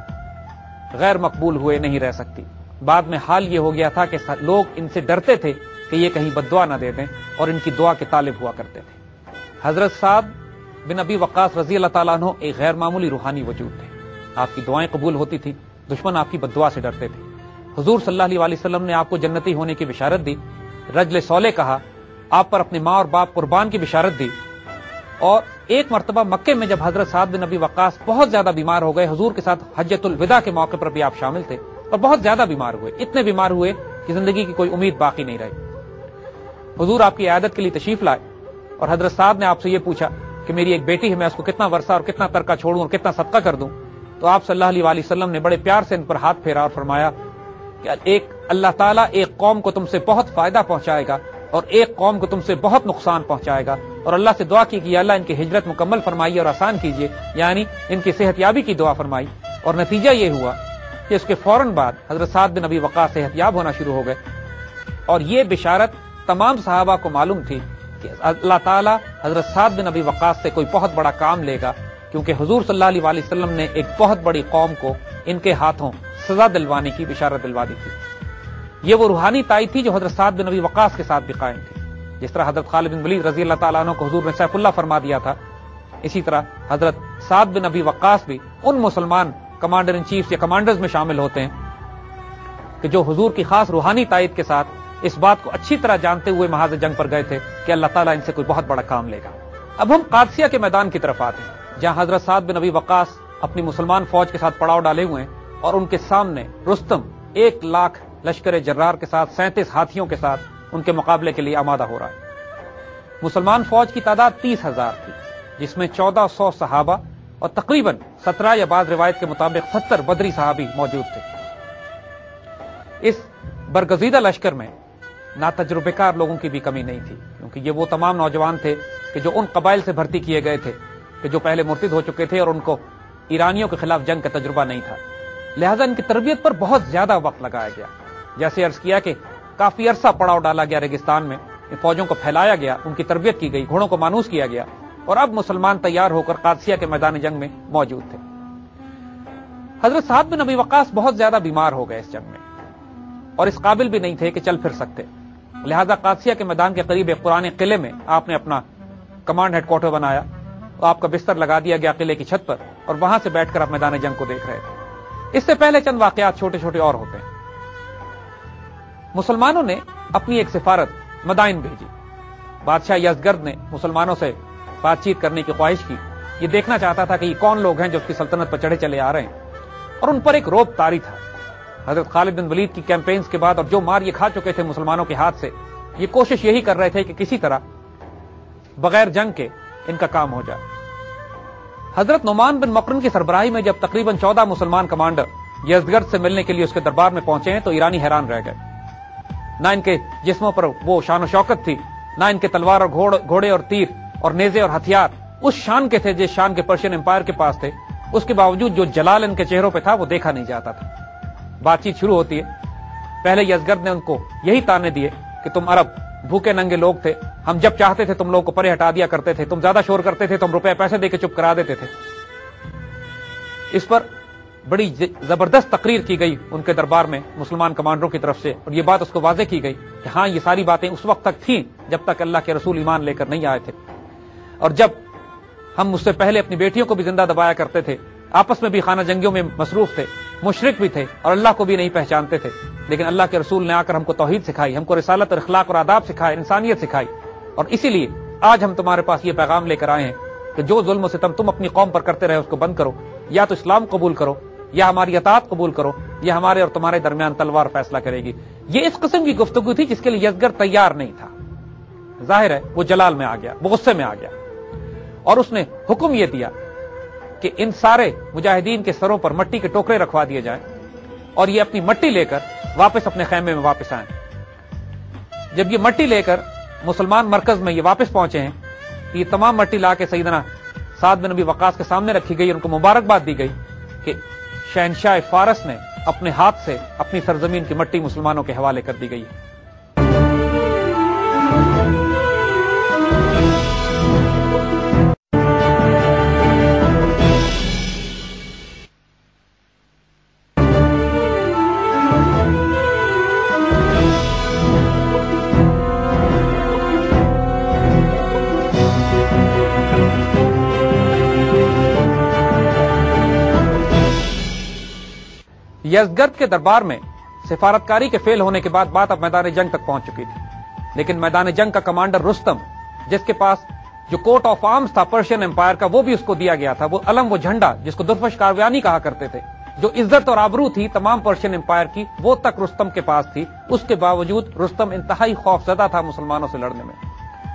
غیر مقبول ہوئے نہیں رہ سکتی۔ بعد میں حال یہ ہو گیا تھا کہ لوگ ان سے ڈرتے تھے کہ یہ کہیں بد دعا نہ دے دیں، اور ان کی دعا کے طالب ہوا کرتے تھے۔ حضرت سعد بن ابی وقاص رضی اللہ تعالیٰ عنہ ایک غیر معمولی روحانی وجود تھے۔ آپ کی دعائیں قبول ہوتی تھی، دشمن آپ کی بد دعا سے ڈرتے تھے۔ حضور صلی اللہ علیہ وآلہ وسلم نے آپ کو جنتی ہونے کی بشارت دی، رجل صالح کہا، آپ پر اپنی ماں اور باپ قربان کی بشارت دی۔ اور ایک مرتبہ مکے میں جب حضرت سعد بن ابی وقاص بہت زیادہ بیمار ہو گئے، حضور کے ساتھ حجۃ الوداع کے موقع پر بھی آپ شامل تھے، اور بہت زیادہ بیمار ہوئے، اتنے بیمار ہوئے کہ زندگی کی کوئی امید باقی نہیں رہی۔ حضور آپ کی عیادت کے لیے تشریف لائے اور حضرت سعد نے آپ سے یہ پوچھا کہ میری ایک بیٹی ہے، میں اس کو کتنا ورثہ اور کتنا ترکہ چھوڑوں اور کتنا صدقہ کر دوں؟ تو آپ صلی اللہ علیہ وسلم نے بڑے پیار سے ان پر ہاتھ پھیرا اور فرمایا کہ ایک اللہ تعالیٰ ایک قوم کو تم سے بہت فائدہ پہنچائے گا اور ایک قوم کو تم سے بہت نقصان پہنچائے گا، اور اللہ سے دعا کی کہ اللہ ان کی ہجرت مکمل فرمائیے اور آسان کیجیے، یعنی ان کی صحت یابی کی دعا فرمائی۔ اور نتیجہ یہ ہوا کہ اس کے فوراً بعد حضرت سعد بن ابی وقاص صحت یاب ہونا شروع ہو گئے، اور یہ بشارت تمام صحابہ کو معلوم تھی کہ اللہ تعالیٰ حضرت سعد بن ابی وقاص سے کوئی بہت بڑا کام لے گا، کیونکہ حضور صلی اللہ علیہ وسلم نے ایک بہت بڑی قوم کو ان کے ہاتھوں سزا دلوانے کی بشارت دلوا دی تھی۔ یہ وہ روحانی تائید تھی جو حضرت سعد بن ابی وقاص کے ساتھ بھی قائم تھی۔ جس طرح حضرت خالد بن ولید رضی اللہ تعالیٰ عنہ کو حضور نے سیف اللہ فرما دیا تھا، اسی طرح حضرت سعد بن ابی وقاص بھی ان مسلمان کمانڈر ان چیف یا کمانڈرز میں شامل ہوتے ہیں کہ جو حضور کی خاص روحانی تائید کے ساتھ اس بات کو اچھی طرح جانتے ہوئے محاذ جنگ پر گئے تھے کہ اللہ تعالیٰ ان سے کوئی بہت بڑا کام لے گا۔ اب ہم قادسیہ کے میدان کی طرف آتے ہیں، جہاں حضرت سعد بن ابی وقاص اپنی مسلمان فوج کے ساتھ پڑاؤ ڈالے ہوئے ہیں، اور ان کے سامنے رستم 1,00,000 لشکر جرار کے ساتھ 37 ہاتھیوں کے ساتھ ان کے مقابلے کے لیے آمادہ ہو رہا ہے۔ مسلمان فوج کی تعداد 30,000 تھی، جس میں 1400 صحابہ اور تقریباً 17 یا بعض روایت کے مطابق 70 بدری صحابی موجود تھے۔ اس برگزیدہ لشکر میں ناتجربہ کار لوگوں کی بھی کمی نہیں تھی، کیونکہ یہ وہ تمام نوجوان تھے کہ جو ان قبائل سے بھرتی کیے گئے تھے کہ جو پہلے مرتد ہو چکے تھے اور ان کو ایرانیوں کے خلاف جنگ کا تجربہ نہیں تھا، لہذا ان کی تربیت پر بہت زیادہ وقت لگایا گیا۔ جیسے عرض کیا کہ کافی عرصہ پڑاؤ ڈالا گیا ریگستان میں، فوجوں کو پھیلایا گیا، ان کی تربیت کی گئی، گھوڑوں کو مانوس کیا گیا، اور اب مسلمان تیار ہو کر قادسیہ کے میدان جنگ میں موجود تھے۔ حضرت سعد بن ابی وقاص بہت زیادہ بیمار ہو گئے اس جنگ میں، اور اس قابل بھی نہیں تھے کہ چل پھر سکتے، لہذا قادسیہ کے میدان کے قریب ایک پرانے قلعے میں آپ نے اپنا کمانڈ ہیڈ کوارٹر بنایا، اور آپ کا بستر لگا دیا گیا قلعے کی چھت پر، اور وہاں سے بیٹھ کر آپ میدان جنگ کو دیکھ رہے تھے۔ اس سے پہلے چند واقعات چھوٹے چھوٹے اور ہوتے ہیں۔ مسلمانوں نے اپنی ایک سفارت مدائن بھیجی۔ بادشاہ یزگرد نے مسلمانوں سے بات چیت کرنے کی خواہش کی، یہ دیکھنا چاہتا تھا کہ یہ کون لوگ ہیں جو اس کی سلطنت پر چڑھے چلے آ رہے ہیں، اور ان پر ایک رعب طاری تھا۔ حضرت خالد بن ولید کی کیمپینز کے بعد اور جو مار یہ کھا چکے تھے مسلمانوں کے ہاتھ سے، یہ کوشش یہی کر رہے تھے کہ کسی طرح بغیر جنگ کے ان کا کام ہو جائے۔ حضرت نعمان بن مقرن کی سربراہی میں جب تقریباً 14 مسلمان کمانڈر یزدگرد سے ملنے کے لیے اس کے دربار میں پہنچے ہیں تو ایرانی حیران رہ گئے۔ نہ ان کے جسموں پر وہ شان و شوکت تھی، نہ ان کے تلوار اور گھوڑے اور تیر اور نیزے اور ہتھیار اس شان کے تھے جس شان کے پرشین امپائر کے پاس تھے، اس کے باوجود جو جلال ان کے چہروں پہ تھا وہ دیکھا نہیں جاتا تھا۔ بات چیت شروع ہوتی ہے۔ پہلے یزدگرد نے ان کو یہی تانے دیے کہ تم عرب بھوکے ننگے لوگ تھے، ہم جب چاہتے تھے تم لوگوں کو پرے ہٹا دیا کرتے تھے، تم زیادہ شور کرتے تھے تو ہم روپے پیسے دے کے چپ کرا دیتے تھے۔ اس پر بڑی زبردست تقریر کی گئی ان کے دربار میں مسلمان کمانڈروں کی طرف سے، اور یہ بات اس کو واضح کی گئی کہ ہاں یہ ساری باتیں اس وقت تک تھیں جب تک اللہ کے رسول ایمان لے کر نہیں آئے تھے، اور جب ہم اس سے پہلے اپنی بیٹیوں کو بھی زندہ دبایا کرتے تھے، آپس میں بھی خانہ جنگیوں میں مصروف تھے، مشرک بھی تھے اور اللہ کو بھی نہیں پہچانتے تھے، لیکن اللہ کے رسول نے آ کر ہم کو توحید سکھائی، ہم کو رسالت اور اخلاق اور آداب سکھائے، انسانیت سکھائی، اور اسی لیے آج ہم تمہارے پاس یہ پیغام لے کر آئے ہیں کہ جو ظلم و ستم تم اپنی قوم پر کرتے رہے اس کو بند کرو، یا تو اسلام قبول کرو یا ہماری اطاعت قبول کرو، یا ہمارے اور تمہارے درمیان تلوار فیصلہ کرے گی۔ یہ اس قسم کی گفتگو تھی جس کے لیے یزدگرد تیار نہیں تھا۔ ظاہر ہے وہ جلال میں آ گیا، وہ غصے میں آ گیا، اور اس نے حکم یہ دیا کہ ان سارے مجاہدین کے سروں پر مٹی کے ٹوکرے رکھوا دیے جائیں اور یہ اپنی مٹی لے کر واپس اپنے خیمے میں واپس آئیں۔ جب یہ مٹی لے کر مسلمان مرکز میں یہ واپس پہنچے ہیں تو یہ تمام مٹی لا کے سیدنا سعد بن ابی وقاص کے سامنے رکھی گئی، ان کو مبارکباد دی گئی کہ شہنشاہ فارس نے اپنے ہاتھ سے اپنی سرزمین کی مٹی مسلمانوں کے حوالے کر دی گئی ہے۔ یزدگرد کے دربار میں سفارتکاری کے فیل ہونے کے بعد بات اب میدان جنگ تک پہنچ چکی تھی، لیکن میدان جنگ کا کمانڈر رستم، جس کے پاس جو کوٹ آف آرمز تھا پرشین امپائر کا، وہ بھی اس کو دیا گیا تھا، وہ علم، وہ جھنڈا جس کو درفش کاروانی کہا کرتے تھے، جو عزت اور آبرو تھی تمام پرشین امپائر کی وہ تک رستم کے پاس تھی. اس کے باوجود رستم انتہائی خوف زدہ تھا مسلمانوں سے لڑنے میں.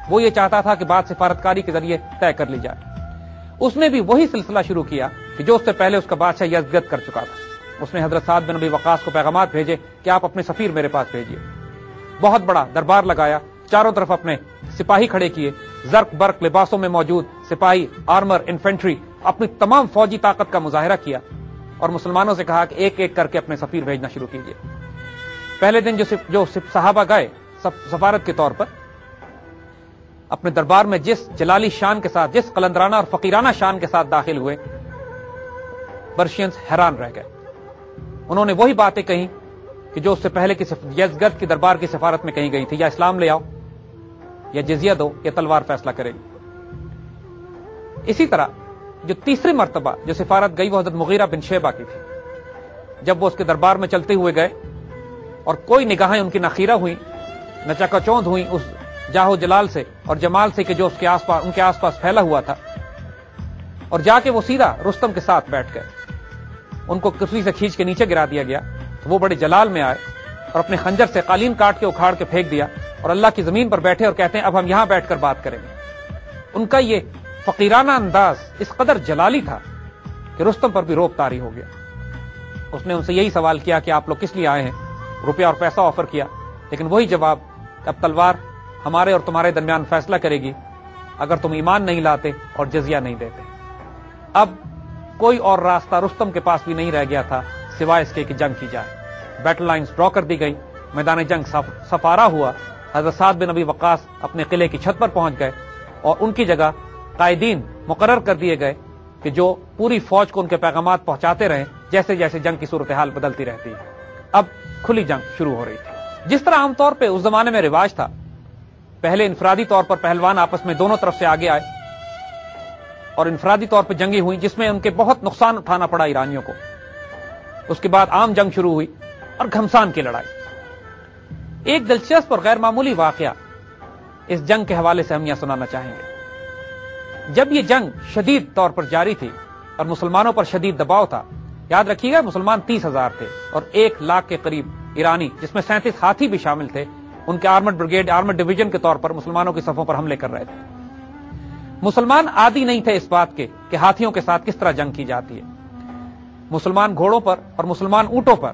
وہ یہ چاہتا تھا کہ بات سفارتکاری کے ذریعے طے کر لی جائے. اس نے بھی وہی سلسلہ شروع کیا کہ جو اس سے پہلے اس کا بادشاہ یزدگرد کر چکا تھا. اس نے حضرت سعد بن ابی وقاص کو پیغامات بھیجے کہ آپ اپنے سفیر میرے پاس بھیجیے. بہت بڑا دربار لگایا, چاروں طرف اپنے سپاہی کھڑے کیے, زرق برق لباسوں میں موجود سپاہی, آرمر, انفینٹری, اپنی تمام فوجی طاقت کا مظاہرہ کیا اور مسلمانوں سے کہا کہ ایک ایک کر کے اپنے سفیر بھیجنا شروع کیجیے. پہلے دن جو صحابہ گئے سفارت کے طور پر, اپنے دربار میں جس جلالی شان کے ساتھ, جس قلندرانہ اور فقیرانہ شان کے ساتھ داخل ہوئے, پرشینز حیران رہ گئے. انہوں نے وہی باتیں کہیں کہ جو اس سے پہلے یزدگرد کی دربار کی سفارت میں کہیں گئی تھی, یا اسلام لے آؤ, یا جزیہ دو, یا تلوار فیصلہ کرے گی. اسی طرح جو تیسری مرتبہ جو سفارت گئی وہ حضرت مغیرہ بن شیبہ کی تھی. جب وہ اس کے دربار میں چلتے ہوئے گئے اور کوئی نگاہیں ان کی نہ خیرہ ہوئی نہ چکاچوند ہوئی اس جاہو جلال سے اور جمال سے کہ جو اس کے ان کے آس پاس پھیلا ہوا تھا, اور جا کے وہ سیدھا رستم کے ساتھ بیٹھ گئے. ان کو کرسی سے کھینچ کے نیچے گرا دیا گیا تو وہ بڑے جلال میں آئے اور اپنے خنجر سے قالین کاٹ کے اکھاڑ کے پھینک دیا اور اللہ کی زمین پر بیٹھے اور کہتے ہیں اب ہم یہاں بیٹھ کر بات کریں گے. ان کا یہ فقیرانہ انداز اس قدر جلالی تھا کہ رستم پر بھی روب طاری ہو گیا. اس نے ان سے یہی سوال کیا کہ آپ لوگ کس لیے آئے ہیں, روپیہ اور پیسہ آفر کیا, لیکن وہی جواب, اب تلوار ہمارے اور تمہارے درمیان فیصلہ کرے گی اگر تم ایمان نہیں لاتے اور جزیہ نہیں دیتے. اب کوئی اور راستہ رستم کے پاس بھی نہیں رہ گیا تھا سوائے اس کے کہ جنگ کی جائے. بیٹل لائنز ڈرا کر دی گئی, میدان جنگ صفارہ ہوا. حضرت سعد بن ابی وقاص اپنے قلعے کی چھت پر پہنچ گئے اور ان کی جگہ قائدین مقرر کر دیے گئے کہ جو پوری فوج کو ان کے پیغامات پہنچاتے رہیں جیسے جیسے جنگ کی صورتحال بدلتی رہتی ہے. اب کھلی جنگ شروع ہو رہی تھی. جس طرح عام طور پہ اس زمانے میں رواج تھا, پہلے انفرادی طور پر پہلوان آپس میں دونوں طرف سے آگے آئے اور انفرادی طور پر جنگیں ہوئی جس میں ان کے بہت نقصان اٹھانا پڑا ایرانیوں کو. اس کے بعد عام جنگ شروع ہوئی اور گھمسان کی لڑائی. ایک دلچسپ اور غیر معمولی واقعہ اس جنگ کے حوالے سے ہم یہاں سنانا چاہیں گے. جب یہ جنگ شدید طور پر جاری تھی اور مسلمانوں پر شدید دباؤ تھا, یاد رکھیے گا مسلمان 30,000 تھے اور 100,000 کے قریب ایرانی, جس میں 37 ہاتھی بھی شامل تھے, ان کے آرمڈ بریگیڈ, آرمڈ ڈویژن کے طور پر مسلمانوں کی صفوں پر حملے کر رہے تھے. مسلمان عادی نہیں تھے اس بات کے کہ ہاتھیوں کے ساتھ کس طرح جنگ کی جاتی ہے. مسلمان گھوڑوں پر اور مسلمان اونٹوں پر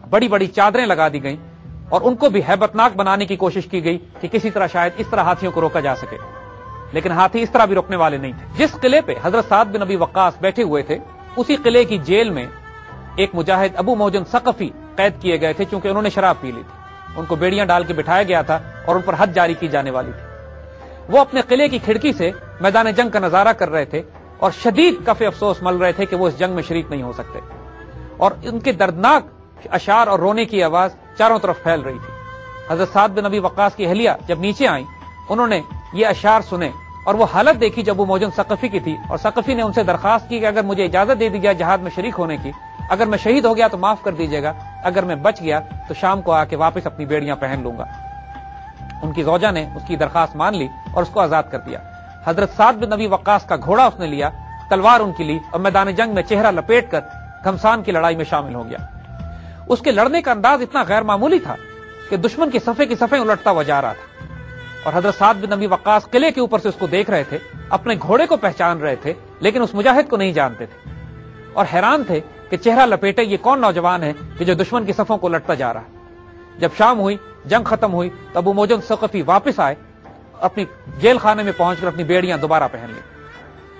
بڑی بڑی چادریں لگا دی گئیں اور ان کو بھی ہیبتناک بنانے کی کوشش کی گئی کہ کسی طرح شاید اس طرح ہاتھیوں کو روکا جا سکے, لیکن ہاتھی اس طرح بھی روکنے والے نہیں تھے. جس قلعے پہ حضرت سعد بن ابی وقاص بیٹھے ہوئے تھے اسی قلعے کی جیل میں ایک مجاہد ابو موجن ثقفی قید کیے گئے تھے چونکہ انہوں نے شراب پی لی تھی. ان کو بیڑیاں ڈال کے بٹھایا گیا تھا اور ان پر حد جاری کی جانے والی تھی. وہ اپنے قلعے کی کھڑکی سے میدان جنگ کا نظارہ کر رہے تھے اور شدید کف افسوس مل رہے تھے کہ وہ اس جنگ میں شریک نہیں ہو سکتے, اور ان کے دردناک اشعار اور رونے کی آواز چاروں طرف پھیل رہی تھی. حضرت سعد بن ابی وقاص کی اہلیہ جب نیچے آئیں انہوں نے یہ اشعار سنے اور وہ حالت دیکھی جب وہ موجن ثقفی کی تھی, اور ثقفی نے ان سے درخواست کی کہ اگر مجھے اجازت دے دی جائے جہاد میں شریک ہونے کی, اگر میں شہید ہو گیا تو معاف کر دیجیے گا, اگر میں بچ گیا تو شام کو آ کے واپس اپنی بیڑیاں پہن لوں گا. ان کی زوجہ نے اس کی درخواست مان لی اور اس کو آزاد کر دیا. حضرت سعد بن ابی وقاص کا گھوڑا اس نے لیا, تلوار ان کی لی اور میدان جنگ میں چہرہ لپیٹ کر گھمسان کی لڑائی میں شامل ہو گیا. اس کے لڑنے کا انداز اتنا غیر معمولی تھا کہ دشمن کی صفیں الٹتا ہوا جا رہا تھا, اور حضرت سعد بن ابی وقاص قلعے کے اوپر سے اس کو دیکھ رہے تھے, اپنے گھوڑے کو پہچان رہے تھے لیکن اس مجاہد کو نہیں جانتے تھے اور حیران تھے کہ چہرہ لپیٹے یہ کون نوجوان ہے کہ جو دشمن کی صفوں کو لٹتا جا رہا ہے. جب شام ہوئی, جنگ ختم ہوئی, تو ابو موجن ثقفی واپس آئے, اپنی جیل خانے میں پہنچ کر اپنی بیڑیاں دوبارہ پہن لی.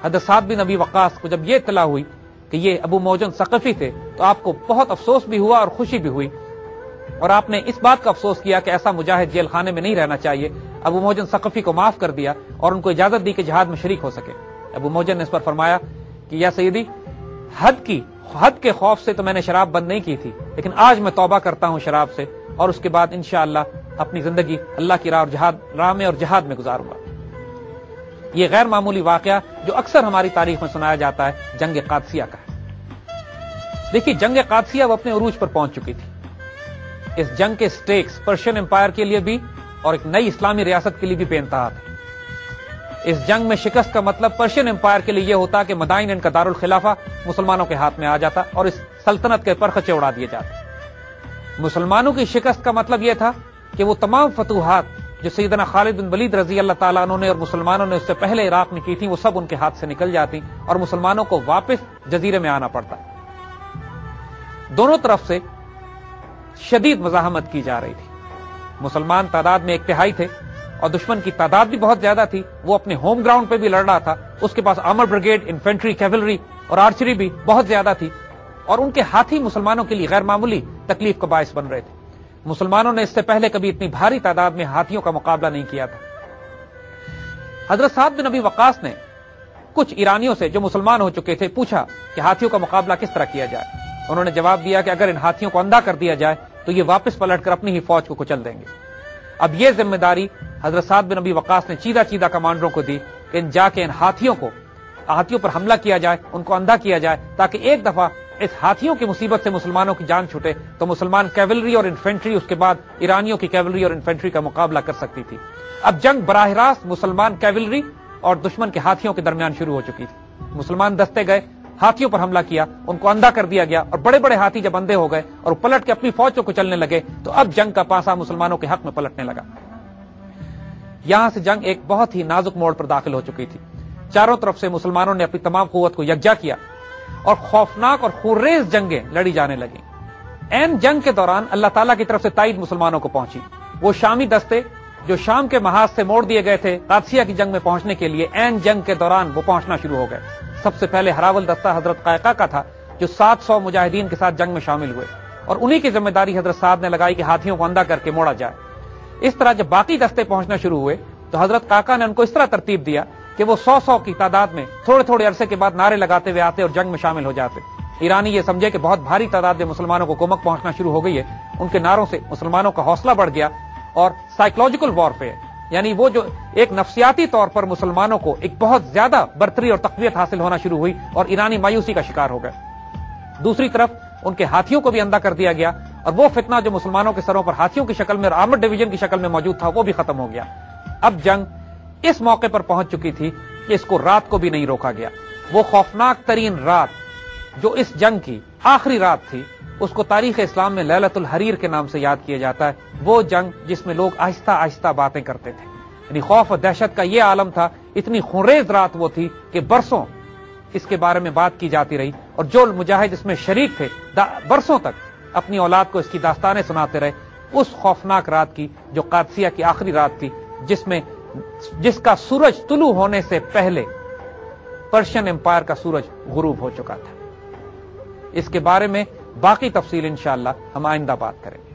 حضرت سعد بن ابی وقاص کو جب یہ اطلاع ہوئی کہ یہ ابو موجن ثقفی تھے تو آپ کو بہت افسوس بھی ہوا اور خوشی بھی ہوئی, اور آپ نے اس بات کا افسوس کیا کہ ایسا مجاہد جیل خانے میں نہیں رہنا چاہیے. ابو موجن ثقفی کو معاف کر دیا اور ان کو اجازت دی کہ جہاد میں شریک ہو سکے. ابو موجن نے اس پر فرمایا کہ یا سیدی, حد کے خوف سے تو میں نے شراب بند نہیں کی تھی, لیکن آج میں توبہ کرتا ہوں شراب سے, اور اس کے بعد انشاءاللہ اپنی زندگی اللہ کی راہ میں اور جہاد میں گزاروں گا. یہ غیر معمولی واقعہ جو اکثر ہماری تاریخ میں سنایا جاتا ہے جنگ قادسیہ کا ہے. دیکھیے جنگ قادسیہ وہ اپنے عروج پر پہنچ چکی تھی. اس جنگ کے سٹیکس پرشین امپائر کے لیے بھی اور ایک نئی اسلامی ریاست کے لیے بھی بے انتہا تھے. اس جنگ میں شکست کا مطلب پرشین امپائر کے لیے یہ ہوتا کہ مدائن کا دارالخلافہ مسلمانوں کے ہاتھ میں آ جاتا اور اس سلطنت کے پرخچے اڑا دیے جاتے۔ مسلمانوں کی شکست کا مطلب یہ تھا کہ وہ تمام فتوحات جو سیدنا خالد بن ولید رضی اللہ تعالیٰ عنہ نے اور مسلمانوں نے اس سے پہلے عراق میں کی تھی وہ سب ان کے ہاتھ سے نکل جاتی اور مسلمانوں کو واپس جزیرے میں آنا پڑتا۔ دونوں طرف سے شدید مزاحمت کی جا رہی تھی۔ مسلمان تعداد میں 1/3 تھے اور دشمن کی تعداد بھی بہت زیادہ تھی۔ وہ اپنے ہوم گراؤنڈ پہ بھی لڑ رہا تھا، اس کے پاس آرمر بریگیڈ، انفینٹری، کیولری اور آرچری بھی بہت زیادہ تھی، اور ان کے ہاتھی مسلمانوں کے لیے غیر معمولی تکلیف کا باعث بن رہے تھے۔ مسلمانوں نے اس سے پہلے کبھی اتنی بھاری تعداد میں ہاتھیوں کا مقابلہ نہیں کیا تھا۔ حضرت سعد بن ابی وقاص نے کچھ ایرانیوں سے جو مسلمان ہو چکے تھے پوچھا کہ ہاتھیوں کا مقابلہ کس طرح کیا جائے۔ انہوں نے جواب دیا کہ اگر ان ہاتھیوں کو اندھا کر دیا جائے تو یہ واپس پلٹ کر اپنی ہی فوج کو کچل دیں گے۔ اب یہ ذمہ داری حضرت سعد بن ابی وقاص نے چیدہ کمانڈروں کو دی کہ جا کے ان ہاتھیوں پر حملہ کیا جائے، ان کو اندھا کیا جائے، تاکہ ایک دفعہ اس ہاتھیوں کی مصیبت سے مسلمانوں کی جان چھوٹے تو مسلمان کیولری اور انفینٹری اس کے بعد ایرانیوں کی کیولری اور انفینٹری کا مقابلہ کر سکتی تھی۔ اب جنگ براہ راست مسلمان کیولری اور دشمن کے ہاتھیوں کے درمیان شروع ہو چکی تھی۔ مسلمان دستے گئے، ہاتھیوں پر حملہ کیا، ان کو اندھا کر دیا گیا، اور بڑے بڑے ہاتھی جب اندھے ہو گئے اور پلٹ کے اپنی فوج کو کچلنے لگے تو اب جنگ کا پانسا مسلمانوں کے حق میں پلٹنے لگا۔ یہاں سے جنگ ایک بہت ہی نازک موڑ پر داخل ہو چکی تھی۔ چاروں طرف سے مسلمانوں نے اپنی تمام قوت کو یکجا کیا اور خوفناک اور خونریز جنگیں لڑی جانے لگیں۔ این جنگ کے دوران اللہ تعالیٰ کی طرف سے تائید مسلمانوں کو پہنچی۔ وہ شامی دستے جو شام کے محاذ سے موڑ دیے گئے تھے قادسیہ کی جنگ میں پہنچنے کے لیے، این جنگ کے دوران وہ پہنچنا شروع ہو گئے۔ سب سے پہلے ہراول دستہ حضرت قائقہ کا تھا جو 700 مجاہدین کے ساتھ جنگ میں شامل ہوئے، اور انہی کی ذمہ داری حضرت سعد نے لگائی کہ ہاتھیوں کو اندھا کر کے موڑا جائے۔ اس طرح جب باقی دستے پہنچنا شروع ہوئے تو حضرت قائقہ نے ان کو اس طرح ترتیب دیا کہ وہ 100 کی تعداد میں تھوڑے عرصے کے بعد نعرے لگاتے ہوئے آتے اور جنگ میں شامل ہو جاتے۔ ایرانی یہ سمجھے کہ بہت بھاری تعداد میں مسلمانوں کو کمک پہنچنا شروع ہو گئی ہے۔ ان کے نعروں سے مسلمانوں کا حوصلہ بڑھ گیا اور سائیکولوجیکل وارفیئر، یعنی وہ جو ایک نفسیاتی طور پر مسلمانوں کو ایک بہت زیادہ برتری اور تقویت حاصل ہونا شروع ہوئی اور ایرانی مایوسی کا شکار ہو گئے۔ دوسری طرف ان کے ہاتھیوں کو بھی اندھا کر دیا گیا اور وہ فتنہ جو مسلمانوں کے سروں پر ہاتھیوں کی شکل میں اور آرمڈ ڈویژن کی شکل میں موجود تھا وہ بھی ختم ہو گیا۔ اب جنگ اس موقع پر پہنچ چکی تھی کہ اس کو رات کو بھی نہیں روکا گیا۔ وہ خوفناک ترین رات جو اس جنگ کی آخری رات تھی اس کو تاریخ اسلام میں لیلۃ الحریر کے نام سے یاد کیا جاتا ہے۔ وہ جنگ جس میں لوگ آہستہ آہستہ باتیں کرتے تھے، یعنی خوف و دہشت کا یہ عالم تھا۔ اتنی خونریز رات وہ تھی کہ برسوں اس کے بارے میں بات کی جاتی رہی، اور جو مجاہد اس میں شریک تھے برسوں تک اپنی اولاد کو اس کی داستانیں سناتے رہے۔ اس خوفناک رات کی جو قادسیہ کی آخری رات تھی، جس کا سورج طلوع ہونے سے پہلے پرشین امپائر کا سورج غروب ہو چکا تھا۔ اس کے بارے میں باقی تفصیل انشاءاللہ ہم آئندہ بات کریں گے۔